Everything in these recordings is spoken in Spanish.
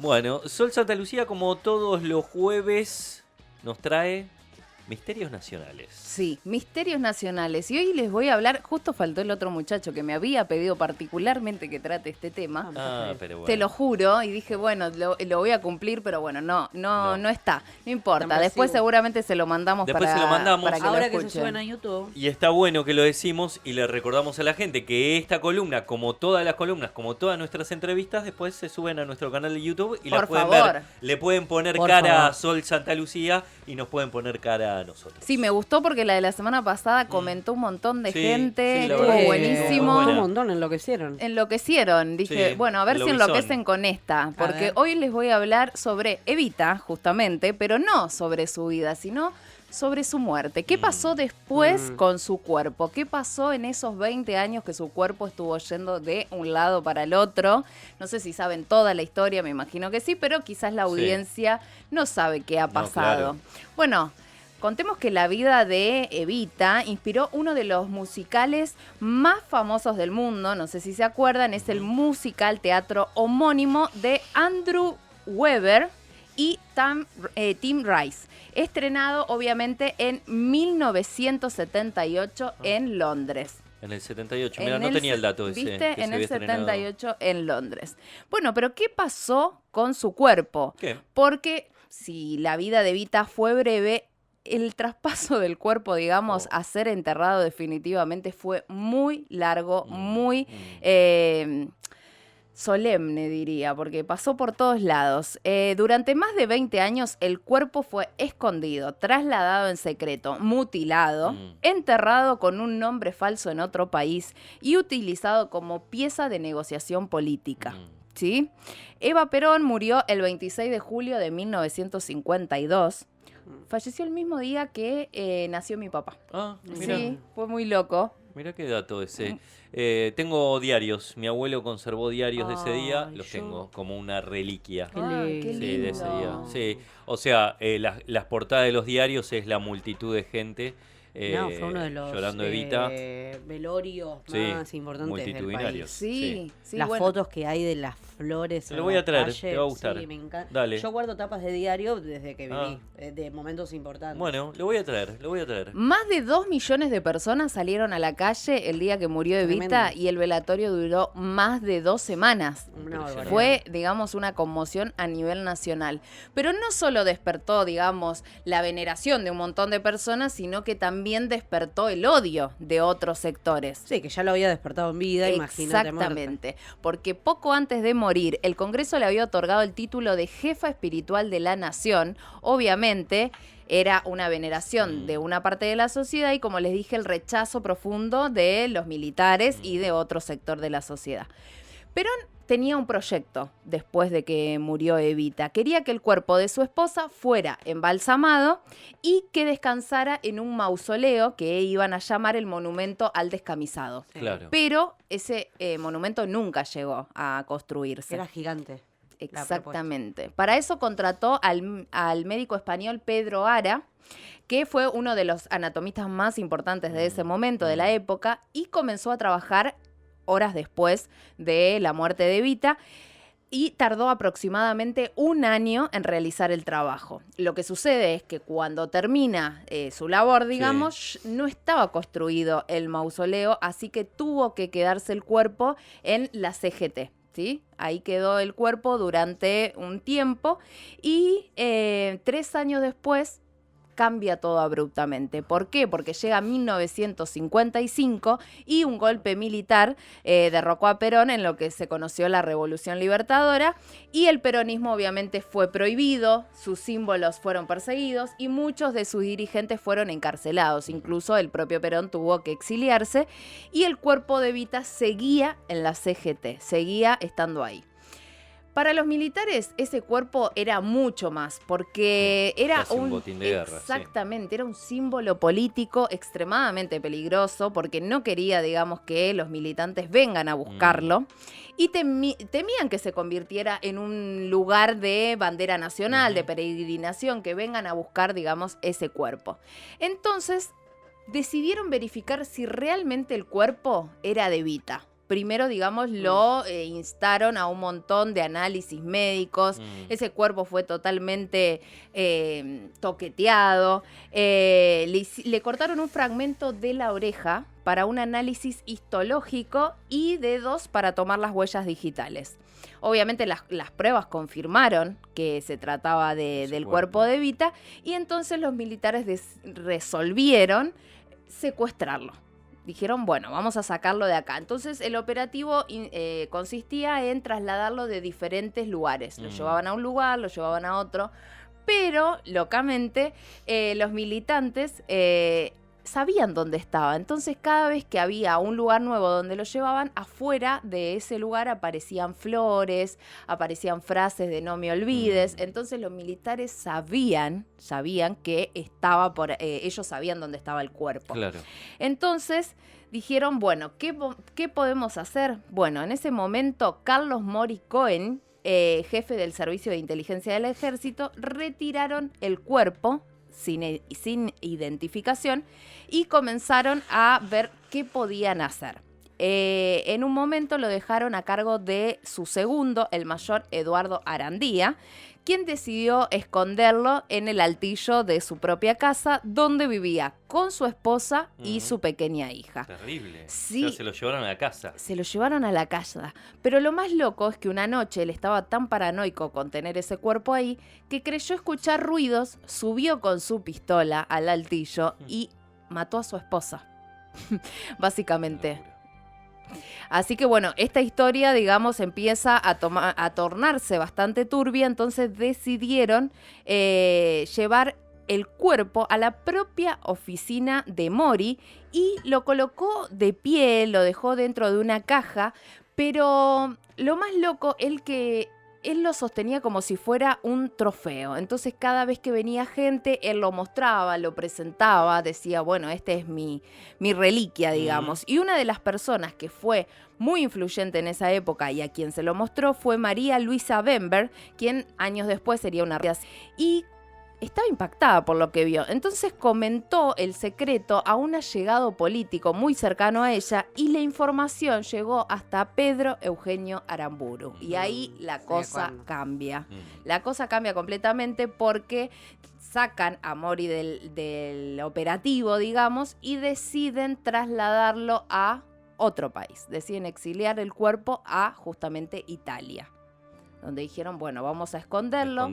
Bueno, Sol Santa Lucía, como todos los jueves, nos trae misterios nacionales. Sí, misterios nacionales. Y hoy les voy a hablar, justo faltó el otro muchacho que me había pedido particularmente que trate este tema. Pero bueno. Te lo juro, y dije, bueno, lo voy a cumplir, pero bueno, no está. No importa, después seguramente se lo mandamos Después para, se lo mandamos. para que Ahora lo que se escuchen. suben a YouTube. Y está bueno que lo decimos y le recordamos a la gente que esta columna, como todas las columnas, como todas nuestras entrevistas, después se suben a nuestro canal de YouTube y la pueden ver. Le pueden poner cara a Sol Santa Lucía y nos pueden poner cara a nosotros. Sí, me gustó porque la de la semana pasada comentó un montón de gente, la estuvo verdad, buenísimo. Un montón enloquecieron. Dije, Sí, bueno, a ver si enloquecen con esta, porque hoy les voy a hablar sobre Evita, justamente, pero no sobre su vida, sino sobre su muerte. ¿Qué pasó después con su cuerpo? ¿Qué pasó en esos 20 años que su cuerpo estuvo yendo de un lado para el otro? No sé si saben toda la historia, me imagino que sí, pero quizás la audiencia no sabe qué ha pasado. Claro. Bueno, contemos que la vida de Evita inspiró uno de los musicales más famosos del mundo, no sé si se acuerdan, es el musical teatro homónimo de Andrew Weber y Tim Rice, estrenado obviamente en 1978 en Londres. En el 78, mira, no tenía el dato ese. ¿Viste? Que En se el había estrenado. 78 en Londres. Bueno, pero ¿qué pasó con su cuerpo? ¿Qué? Porque si la vida de Evita fue breve, el traspaso del cuerpo, digamos, a ser enterrado definitivamente fue muy largo, muy solemne, diría, porque pasó por todos lados. Durante más de 20 años, el cuerpo fue escondido, trasladado en secreto, mutilado, enterrado con un nombre falso en otro país y utilizado como pieza de negociación política. ¿Sí? Eva Perón murió el 26 de julio de 1952. Falleció el mismo día que nació mi papá. Mira. Sí, fue muy loco. Mira qué dato ese. Tengo diarios. Mi abuelo conservó diarios de ese día. Los tengo como una reliquia. Qué lindo. Sí, de ese día. Sí. O sea, las portadas de los diarios es la multitud de gente. Fue uno de los llorando Evita. velorios más importantes del multitudinarios. país. Sí, Las bueno. fotos que hay de las flores. Te lo voy a traer, calle, te va a gustar. Sí, me encanta. Dale. Yo guardo tapas de diario desde que viví, de momentos importantes. Bueno, lo voy a traer. Más de 2 millones de personas salieron a la calle el día que murió Evita. Tremendo. Y el velatorio duró más de 2 semanas. Una barbaridad. Fue, digamos, una conmoción a nivel nacional. Pero no solo despertó, digamos, la veneración de un montón de personas, sino que también despertó el odio de otros sectores. Sí, que ya lo había despertado en vida, imagínate. Exactamente, porque poco antes de morir, el Congreso le había otorgado el título de jefa espiritual de la nación. Obviamente, era una veneración de una parte de la sociedad y, como les dije, el rechazo profundo de los militares y de otro sector de la sociedad. Perón tenía un proyecto después de que murió Evita. Quería que el cuerpo de su esposa fuera embalsamado y que descansara en un mausoleo que iban a llamar el Monumento al Descamisado. Claro. Pero ese monumento nunca llegó a construirse. Era gigante. Exactamente. Para eso contrató al médico español Pedro Ara, que fue uno de los anatomistas más importantes de ese momento, de la época, y comenzó a trabajar horas después de la muerte de Evita, y tardó aproximadamente 1 año en realizar el trabajo. Lo que sucede es que cuando termina su labor, digamos, no estaba construido el mausoleo, así que tuvo que quedarse el cuerpo en la CGT. ¿Sí? Ahí quedó el cuerpo durante un tiempo y 3 años después cambia todo abruptamente. ¿Por qué? Porque llega 1955 y un golpe militar derrocó a Perón en lo que se conoció la Revolución Libertadora, y el peronismo obviamente fue prohibido, sus símbolos fueron perseguidos y muchos de sus dirigentes fueron encarcelados. Incluso el propio Perón tuvo que exiliarse y el cuerpo de Evita seguía en la CGT, seguía estando ahí. Para los militares ese cuerpo era mucho más, porque era Casi un botín de guerra, exactamente, era un símbolo político extremadamente peligroso, porque no quería, digamos, que los militantes vengan a buscarlo, y temían que se convirtiera en un lugar de bandera nacional, de peregrinación, que vengan a buscar, digamos, ese cuerpo. Entonces decidieron verificar si realmente el cuerpo era de Evita. primero, digamos, lo instaron a un montón de análisis médicos. Ese cuerpo fue totalmente toqueteado. Le cortaron un fragmento de la oreja para un análisis histológico y dedos para tomar las huellas digitales. Obviamente las pruebas confirmaron que se trataba del cuerpo de Evita, y entonces los militares resolvieron secuestrarlo. Dijeron, bueno, vamos a sacarlo de acá. Entonces el operativo consistía en trasladarlo de diferentes lugares. Lo llevaban a un lugar, lo llevaban a otro, pero locamente los militantes sabían dónde estaba. Entonces cada vez que había un lugar nuevo donde lo llevaban, afuera de ese lugar aparecían flores, aparecían frases de no me olvides. Entonces los militares sabían que estaba ellos sabían dónde estaba el cuerpo. Claro. Entonces dijeron, bueno, ¿qué podemos hacer? Bueno, en ese momento Carlos Mori Cohen, jefe del Servicio de Inteligencia del Ejército, retiraron el cuerpo sin identificación y comenzaron a ver qué podían hacer. En un momento lo dejaron a cargo de su segundo, el mayor Eduardo Arandía, quien decidió esconderlo en el altillo de su propia casa, donde vivía con su esposa y su pequeña hija. Terrible. Sí. O sea, se lo llevaron a la casa. Se lo llevaron a la casa. Pero lo más loco es que una noche él estaba tan paranoico con tener ese cuerpo ahí que creyó escuchar ruidos, subió con su pistola al altillo y mató a su esposa. Básicamente. Así que bueno, esta historia, digamos, empieza a tornarse bastante turbia, entonces decidieron llevar el cuerpo a la propia oficina de Mori y lo colocó de pie, lo dejó dentro de una caja, pero lo más loco es que él lo sostenía como si fuera un trofeo. Entonces cada vez que venía gente, él lo mostraba, lo presentaba, decía, bueno, este es mi reliquia, digamos. Y una de las personas que fue muy influyente en esa época y a quien se lo mostró fue María Luisa Bember, quien años después sería una... Y estaba impactada por lo que vio. Entonces comentó el secreto a un allegado político muy cercano a ella y la información llegó hasta Pedro Eugenio Aramburu. Y ahí la cosa cambia. La cosa cambia completamente porque sacan a Mori del operativo, digamos, y deciden trasladarlo a otro país. Deciden exiliar el cuerpo a justamente Italia, donde dijeron, bueno, vamos a esconderlo.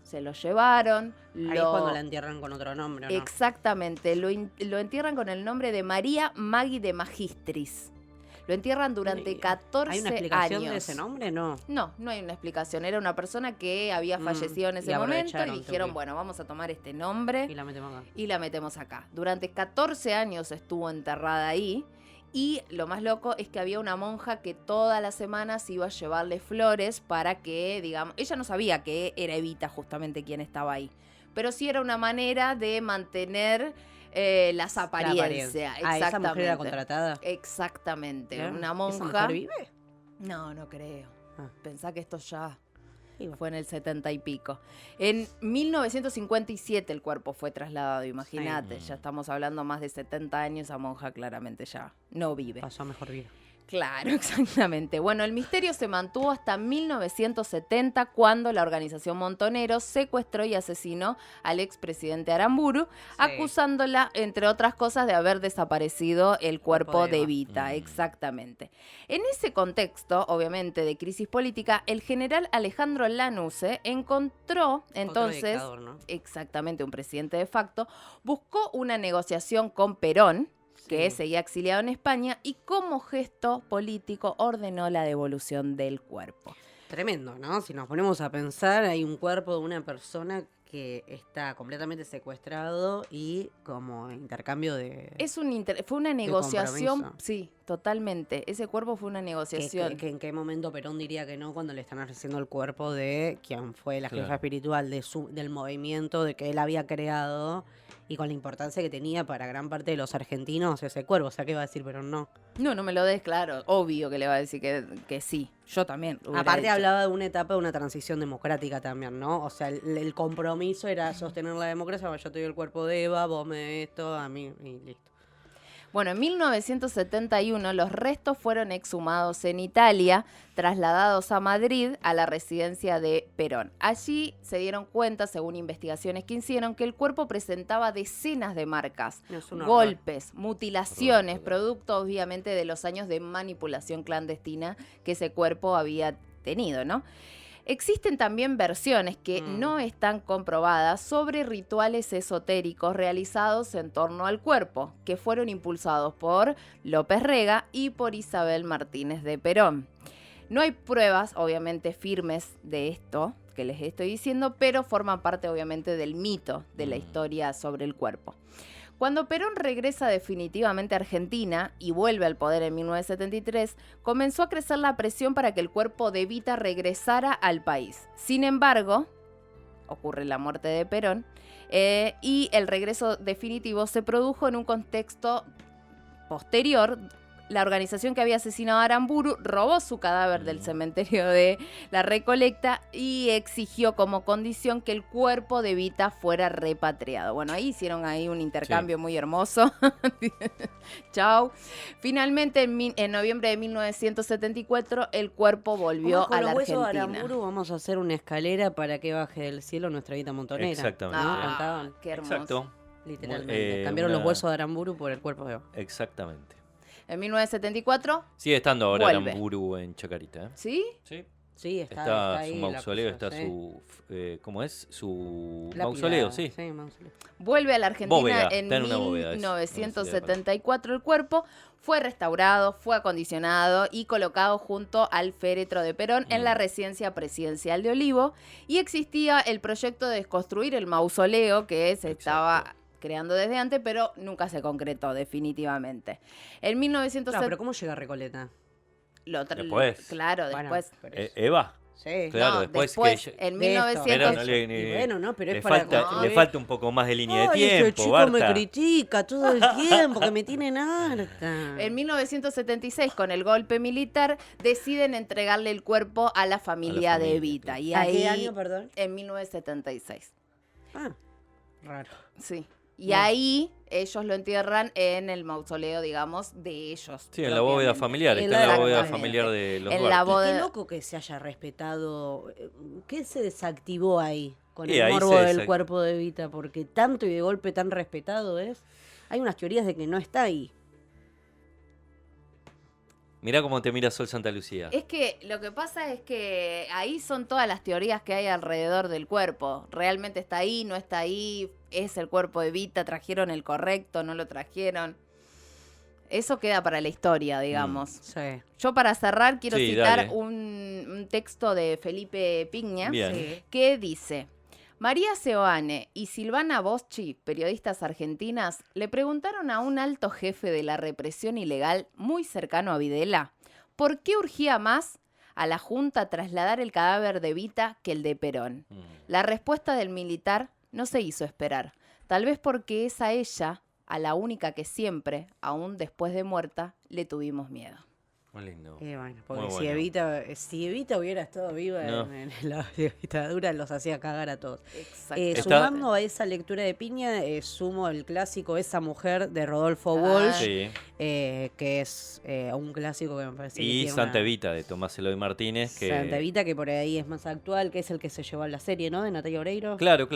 Se lo llevaron. Ahí es cuando la entierran con otro nombre, ¿o no? Exactamente, lo entierran con el nombre de María Maggi de Magistris. Lo entierran durante 14 años. ¿Hay una explicación de ese nombre? No. No hay una explicación. Era una persona que había fallecido en ese momento y dijeron, bueno, vamos a tomar este nombre y la metemos acá. Durante 14 años estuvo enterrada ahí. Y lo más loco es que había una monja que todas las semanas iba a llevarle flores para que, digamos, ella no sabía que era Evita justamente quien estaba ahí, pero sí era una manera de mantener las apariencias. Exactamente. ¿Esa mujer era contratada? Exactamente. ¿Eh? Una monja. ¿Esa mujer vive? No creo. Pensá que esto ya fue en el 70 y pico. En 1957 el cuerpo fue trasladado, imagínate. Ya estamos hablando más de 70 años, esa monja claramente ya no vive. Pasó a mejor vida. Claro, exactamente. Bueno, el misterio se mantuvo hasta 1970, cuando la organización Montoneros secuestró y asesinó al expresidente Aramburu, acusándola, entre otras cosas, de haber desaparecido el cuerpo de Evita. Exactamente. En ese contexto, obviamente, de crisis política, el general Alejandro Lanusse encontró, entonces, dictador, ¿no? Exactamente, un presidente de facto, buscó una negociación con Perón, que seguía exiliado en España, y como gesto político ordenó la devolución del cuerpo. Tremendo, ¿no? Si nos ponemos a pensar, hay un cuerpo de una persona que está completamente secuestrado y como intercambio de... Fue una negociación, sí, totalmente. Ese cuerpo fue una negociación. ¿En qué momento Perón diría que no cuando le están ofreciendo el cuerpo de quien fue la jefa espiritual del movimiento de que él había creado y con la importancia que tenía para gran parte de los argentinos ese cuerpo? O sea, ¿qué va a decir Perón? No me lo des, claro. Obvio que le va a decir que sí. Yo también. Aparte hablaba de una etapa de una transición democrática también, ¿no? O sea, el compromiso era sostener la democracia. Yo te doy el cuerpo de Eva, vos me esto, a mí y listo. Bueno, en 1971 los restos fueron exhumados en Italia, trasladados a Madrid, a la residencia de Perón. Allí se dieron cuenta, según investigaciones que hicieron, que el cuerpo presentaba decenas de marcas, golpes, mutilaciones, producto obviamente de los años de manipulación clandestina que ese cuerpo había tenido, ¿no? Existen también versiones que no están comprobadas sobre rituales esotéricos realizados en torno al cuerpo, que fueron impulsados por López Rega y por Isabel Martínez de Perón. No hay pruebas, obviamente, firmes de esto que les estoy diciendo, pero forman parte, obviamente, del mito de la historia sobre el cuerpo. Cuando Perón regresa definitivamente a Argentina y vuelve al poder en 1973, comenzó a crecer la presión para que el cuerpo de Evita regresara al país. Sin embargo, ocurre la muerte de Perón y el regreso definitivo se produjo en un contexto posterior. La organización que había asesinado a Aramburu robó su cadáver del cementerio de La Recoleta y exigió como condición que el cuerpo de Evita fuera repatriado. Bueno, ahí hicieron un intercambio muy hermoso. Chau. Finalmente, en noviembre de 1974, el cuerpo volvió a la Argentina. Con los huesos de Aramburu vamos a hacer una escalera para que baje del cielo nuestra Evita Montonera. Exactamente. Qué hermoso. Exacto. Literalmente. Cambiaron los huesos de Aramburu por el cuerpo de Eva. Exactamente. En 1974 sigue estando ahora vuelve. Aramburu en Chacarita. ¿Sí? Sí. Sí, está ahí su mausoleo, cosa, está su... ¿cómo es? Su lápida, mausoleo, sí. Mausoleo. Vuelve a la Argentina bóveda, en está en una bóveda, 1974. El cuerpo fue restaurado, fue acondicionado y colocado junto al féretro de Perón en la residencia presidencial de Olivo. Y existía el proyecto de desconstruir el mausoleo que se estaba creando desde antes, pero nunca se concretó definitivamente. En 1970... pero ¿cómo llega a Recoleta? Después. Claro, después. Bueno, ¿Eva? Sí. Claro, no, después que en 1900... pero es le falta un poco más de línea de tiempo, ese chico Barta. me critica todo el tiempo, que me tienen harta. En 1976, con el golpe militar, deciden entregarle el cuerpo a la familia de Evita. Y ¿A qué año, perdón? En 1976. Raro. Sí. Y ahí ellos lo entierran en el mausoleo, digamos, de ellos. Sí, en la bóveda familiar. Está en la bóveda familiar de los Duarte. Qué loco que se haya respetado. ¿Qué se desactivó ahí con el morbo del cuerpo de Evita? Porque tanto y de golpe tan respetado es. Hay unas teorías de que no está ahí. Mirá cómo te mira Sol Santa Lucía. Es que lo que pasa es que ahí son todas las teorías que hay alrededor del cuerpo. ¿Realmente está ahí? ¿No está ahí? ¿Es el cuerpo de Evita? ¿Trajeron el correcto? ¿No lo trajeron? Eso queda para la historia, digamos. Sí. Yo para cerrar quiero citar un texto de Felipe Piña que dice: María Seoane y Silvana Boschi, periodistas argentinas, le preguntaron a un alto jefe de la represión ilegal muy cercano a Videla por qué urgía más a la Junta trasladar el cadáver de Evita que el de Perón. La respuesta del militar no se hizo esperar, tal vez porque es a ella, a la única que siempre, aún después de muerta, le tuvimos miedo. Muy lindo. Bueno, porque si Evita hubiera estado viva en la dictadura, los hacía cagar a todos. Sumando a esa lectura de Piña, sumo el clásico Esa mujer de Rodolfo Walsh, que es un clásico que me parece y Santa Evita de Tomás Eloy Martínez. Santa Evita, que por ahí es más actual, que es el que se llevó a la serie, ¿no? De Natalia Oreiro. Claro.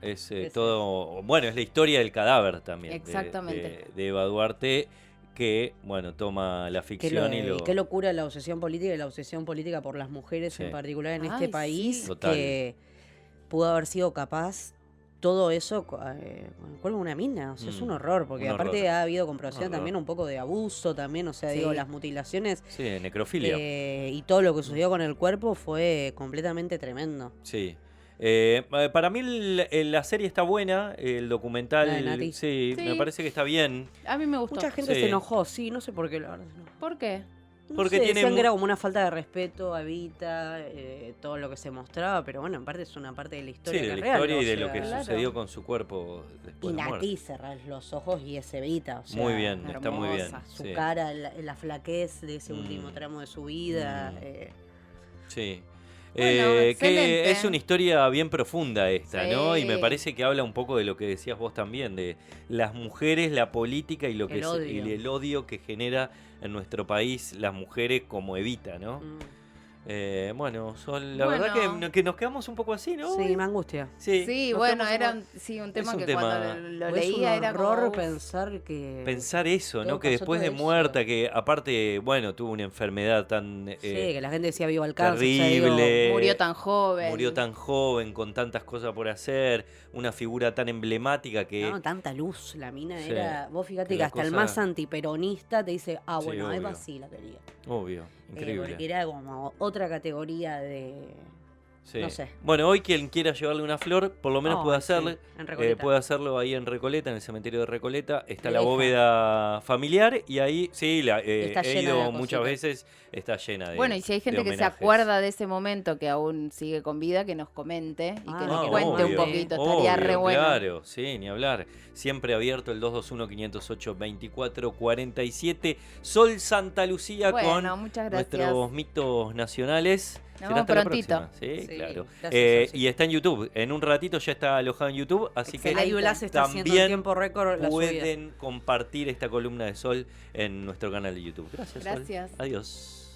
Es todo... Bueno, es la historia del cadáver también. Exactamente. De Eva Duarte, que, toma la ficción qué locura la obsesión política y la obsesión política por las mujeres en particular en este país, que pudo haber sido capaz todo eso con el cuerpo de una mina. O sea, es un horror, porque aparte ha habido comprobación también un poco de abuso también, o sea, las mutilaciones. Sí, de necrofilia. Y todo lo que sucedió con el cuerpo fue completamente tremendo. Sí. Para mí la serie está buena, el documental, sí, me parece que está bien. A mí me gustó. Mucha gente se enojó, no sé por qué, la verdad. ¿Por qué? Porque decían que era como una falta de respeto a Evita, todo lo que se mostraba, pero bueno, en parte es una parte de la historia de la real, historia y de lo que sucedió con su cuerpo después de la muerte. Y cerrás los ojos y es Evita, o sea, muy bien, hermosa, está muy bien. Su cara, la flaquez de ese último tramo de su vida. Sí. Que es una historia bien profunda esta, sí. ¿no? Y me parece que habla un poco de lo que decías vos también, de las mujeres, la política y el odio que genera en nuestro país las mujeres como Evita, ¿no? Bueno, Sol, la verdad que nos quedamos un poco así, ¿no? Sí, me angustia. Sí, bueno, era un tema que cuando lo leía era horror pensar eso, ¿no? Que después de muerta, que aparte, bueno, tuvo una enfermedad tan... sí, que la gente decía viva el cáncer. Terrible. Murió tan joven. Murió tan joven, con tantas cosas por hacer, una figura tan emblemática que... No, tanta luz, la mina era... Vos fíjate que hasta el más antiperonista te dice, bueno, sí, Eva sí la quería. Obvio, increíble. Porque era como otra categoría de... Sí. No sé. Bueno, hoy quien quiera llevarle una flor, por lo menos puede hacerle. Sí, puede hacerlo ahí en Recoleta, en el cementerio de Recoleta. Está la bóveda familiar y ahí, sí, he ido muchas veces, está llena de... Bueno, y si hay gente que se acuerda de ese momento que aún sigue con vida, que nos comente y que nos cuente un poquito. Estaría re bueno. Claro, sí, ni hablar. Siempre abierto el 221-508-2447. Sol Santa Lucía con nuestros mitos nacionales. Nos vemos prontito. Sí, claro. Y está en YouTube. En un ratito ya está alojado en YouTube. Así que también pueden compartir esta columna de Sol en nuestro canal de YouTube. Gracias, Sol. Adiós.